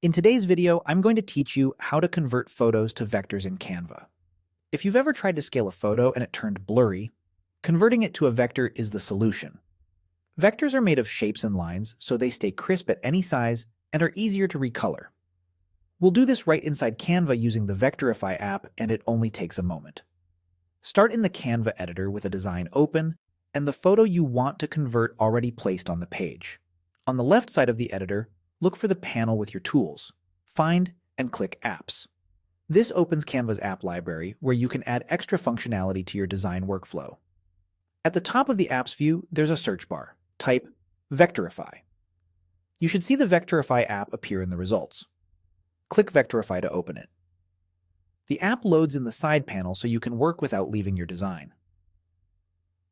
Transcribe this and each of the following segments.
In today's video, I'm going to teach you how to convert photos to vectors in Canva. If you've ever tried to scale a photo and it turned blurry, converting it to a vector is the solution. Vectors are made of shapes and lines, so they stay crisp at any size and are easier to recolor. We'll do this right inside Canva using the Vectorify app, and it only takes a moment. Start in the Canva editor with a design open and the photo you want to convert already placed on the page. On the left side of the editor, look for the panel with your tools. Find and click Apps. This opens Canva's app library, where you can add extra functionality to your design workflow. At the top of the Apps view, there's a search bar. Type Vectorify. You should see the Vectorify app appear in the results. Click Vectorify to open it. The app loads in the side panel so you can work without leaving your design.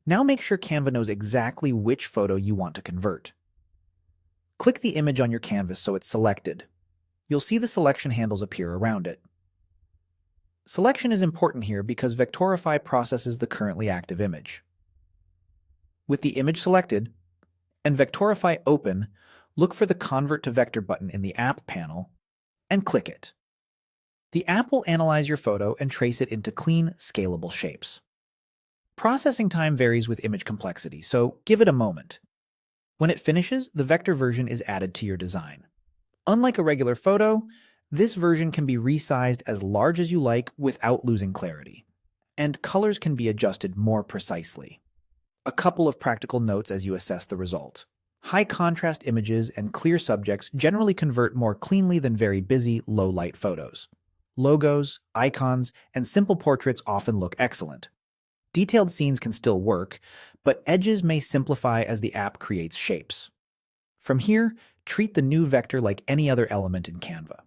Now make sure Canva knows exactly which photo you want to convert. Click the image on your canvas so it's selected. You'll see the selection handles appear around it. Selection is important here because Vectorify processes the currently active image. With the image selected and Vectorify open, look for the Convert to Vector button in the app panel and click it. The app will analyze your photo and trace it into clean, scalable shapes. Processing time varies with image complexity, so give it a moment. When it finishes, the vector version is added to your design. Unlike a regular photo, this version can be resized as large as you like without losing clarity, and colors can be adjusted more precisely. A couple of practical notes as you assess the result. High contrast images and clear subjects generally convert more cleanly than very busy, low-light photos. Logos, icons, and simple portraits often look excellent. Detailed scenes can still work, but edges may simplify as the app creates shapes. From here, treat the new vector like any other element in Canva.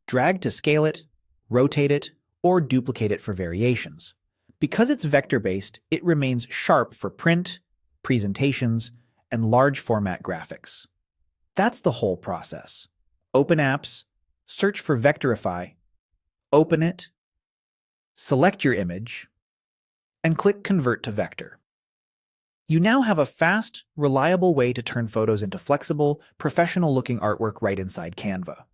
Drag to scale it, rotate it, or duplicate it for variations. Because it's vector-based, it remains sharp for print, presentations, and large format graphics. That's the whole process. Open Apps, search for Vectorify, open it, select your image, and click Convert to Vector. You now have a fast, reliable way to turn photos into flexible, professional-looking artwork right inside Canva.